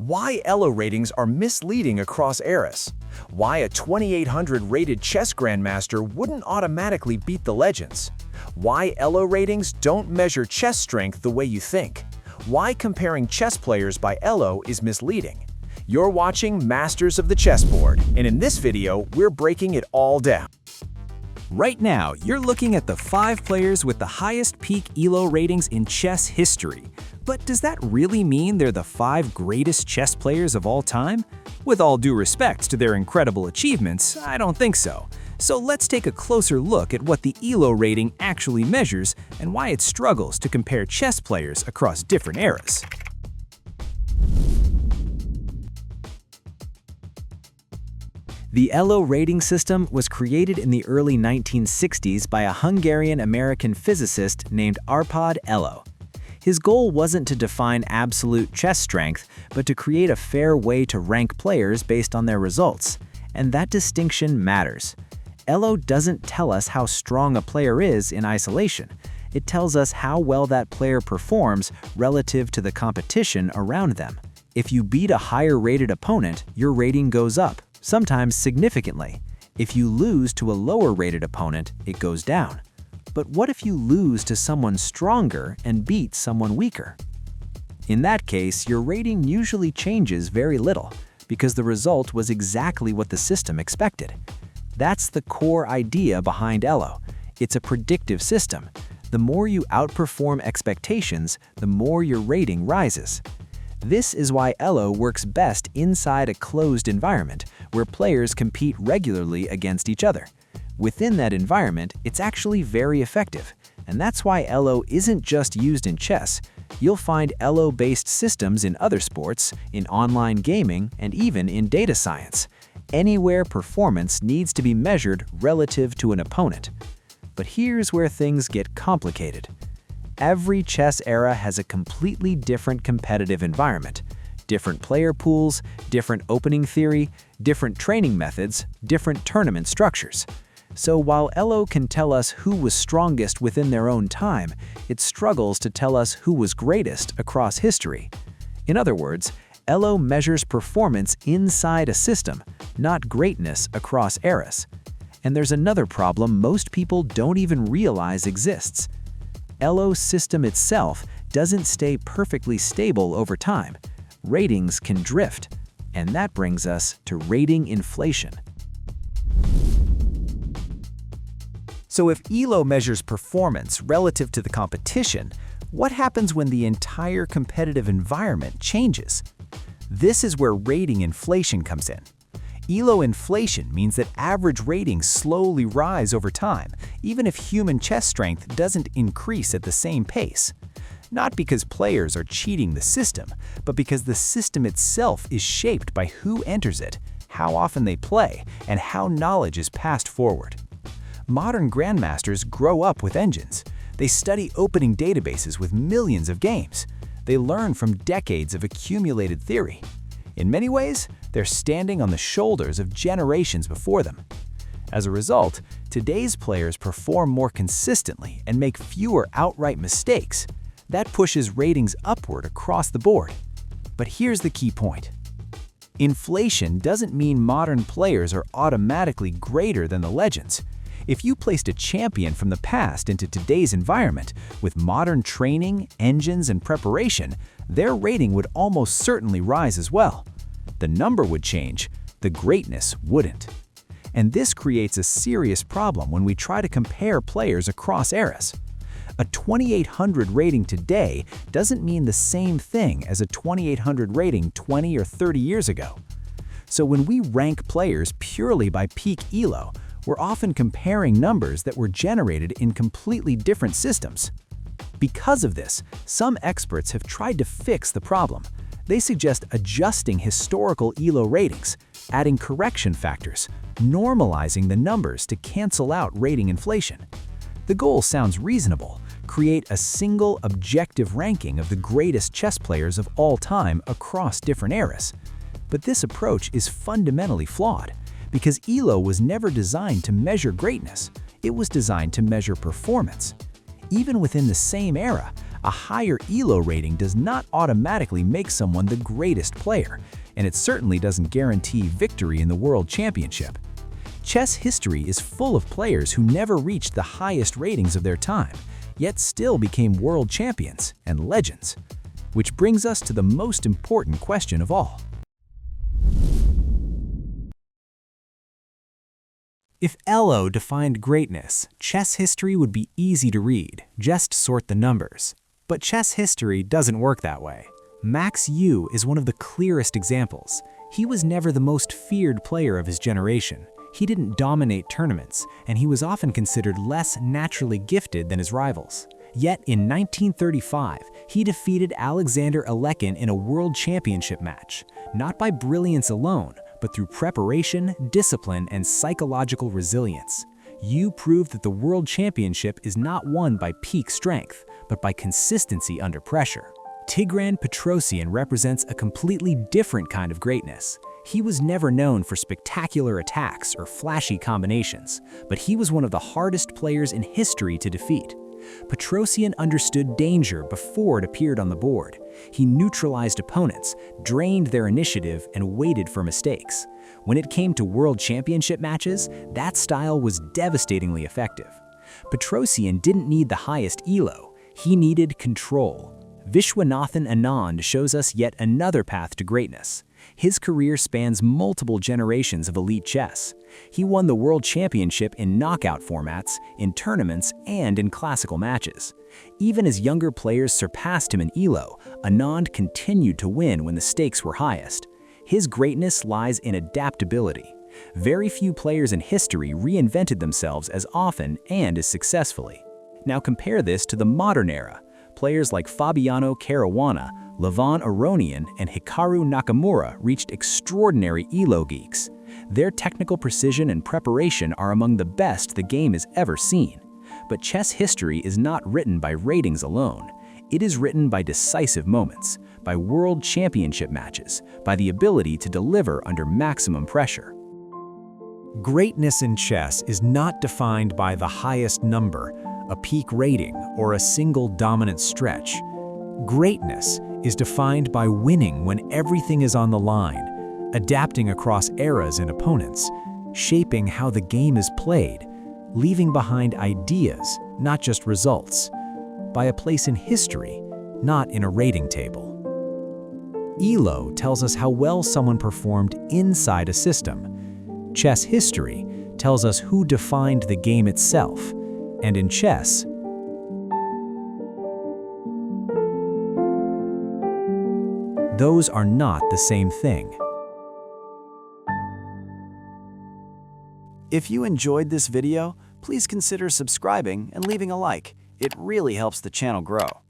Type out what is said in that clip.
Why ELO ratings are misleading across eras. Why a 2800 rated chess grandmaster wouldn't automatically beat the legends. Why ELO ratings don't measure chess strength the way you think. Why comparing chess players by ELO is misleading. You're watching Masters of the Chessboard, and in this video, we're breaking it all down. Right now, you're looking at the 5 players with the highest peak ELO ratings in chess history. But does that really mean they're the 5 greatest chess players of all time? With all due respect to their incredible achievements, I don't think so. So let's take a closer look at what the ELO rating actually measures and why it struggles to compare chess players across different eras. The ELO rating system was created in the early 1960s by a Hungarian-American physicist named Arpad ELO. His goal wasn't to define absolute chess strength, but to create a fair way to rank players based on their results. And that distinction matters. ELO doesn't tell us how strong a player is in isolation. It tells us how well that player performs relative to the competition around them. If you beat a higher-rated opponent, your rating goes up, sometimes significantly. If you lose to a lower-rated opponent, it goes down. But what if you lose to someone stronger and beat someone weaker? In that case, your rating usually changes very little, because the result was exactly what the system expected. That's the core idea behind ELO. It's a predictive system. The more you outperform expectations, the more your rating rises. This is why ELO works best inside a closed environment, where players compete regularly against each other. Within that environment, it's actually very effective, and that's why ELO isn't just used in chess. You'll find ELO-based systems in other sports, in online gaming, and even in data science. Anywhere performance needs to be measured relative to an opponent. But here's where things get complicated. Every chess era has a completely different competitive environment. Different player pools, different opening theory, different training methods, different tournament structures. So while ELO can tell us who was strongest within their own time, it struggles to tell us who was greatest across history. In other words, ELO measures performance inside a system, not greatness across eras. And there's another problem most people don't even realize exists. ELO's system itself doesn't stay perfectly stable over time. Ratings can drift, and that brings us to rating inflation. So if ELO measures performance relative to the competition, what happens when the entire competitive environment changes? This is where rating inflation comes in. ELO inflation means that average ratings slowly rise over time, even if human chess strength doesn't increase at the same pace. Not because players are cheating the system, but because the system itself is shaped by who enters it, how often they play, and how knowledge is passed forward. Modern grandmasters grow up with engines. They study opening databases with millions of games. They learn from decades of accumulated theory. In many ways, they're standing on the shoulders of generations before them. As a result, today's players perform more consistently and make fewer outright mistakes. That pushes ratings upward across the board. But here's the key point. Inflation doesn't mean modern players are automatically greater than the legends. If you placed a champion from the past into today's environment, with modern training, engines, and preparation, their rating would almost certainly rise as well. The number would change, the greatness wouldn't. And this creates a serious problem when we try to compare players across eras. A 2800 rating today doesn't mean the same thing as a 2800 rating 20 or 30 years ago. So when we rank players purely by peak ELO, we're often comparing numbers that were generated in completely different systems. Because of this, some experts have tried to fix the problem. They suggest adjusting historical ELO ratings, adding correction factors, normalizing the numbers to cancel out rating inflation. The goal sounds reasonable: create a single objective ranking of the greatest chess players of all time across different eras. But this approach is fundamentally flawed, because ELO was never designed to measure greatness. It was designed to measure performance. Even within the same era, A higher ELO rating does not automatically make someone the greatest player, and it certainly doesn't guarantee victory in the World Championship. Chess history is full of players who never reached the highest ratings of their time, yet still became world champions and legends. Which brings us to the most important question of all. If ELO defined greatness, chess history would be easy to read, just sort the numbers. But chess history doesn't work that way. Max Euwe is one of the clearest examples. He was never the most feared player of his generation. He didn't dominate tournaments, and he was often considered less naturally gifted than his rivals. Yet in 1935, he defeated Alexander Alekhine in a world championship match, not by brilliance alone, but through preparation, discipline, and psychological resilience. Euwe proved that the world championship is not won by peak strength, but by consistency under pressure. Tigran Petrosian represents a completely different kind of greatness. He was never known for spectacular attacks or flashy combinations, but he was one of the hardest players in history to defeat. Petrosian understood danger before it appeared on the board. He neutralized opponents, drained their initiative, and waited for mistakes. When it came to world championship matches, that style was devastatingly effective. Petrosian didn't need the highest ELO, he needed control. Viswanathan Anand shows us yet another path to greatness. His career spans multiple generations of elite chess. He won the world championship in knockout formats, in tournaments, and in classical matches. Even as younger players surpassed him in ELO, Anand continued to win when the stakes were highest. His greatness lies in adaptability. Very few players in history reinvented themselves as often and as successfully. Now compare this to the modern era. Players like Fabiano Caruana, Levon Aronian, and Hikaru Nakamura reached extraordinary ELO geeks. Their technical precision and preparation are among the best the game has ever seen. But chess history is not written by ratings alone. It is written by decisive moments, by world championship matches, by the ability to deliver under maximum pressure. Greatness in chess is not defined by the highest number, a peak rating, or a single dominant stretch. Greatness is defined by winning when everything is on the line, adapting across eras and opponents, shaping how the game is played, leaving behind ideas, not just results, by a place in history, not in a rating table. ELO tells us how well someone performed inside a system. Chess history tells us who defined the game itself. And in chess, those are not the same thing. If you enjoyed this video, please consider subscribing and leaving a like. It really helps the channel grow.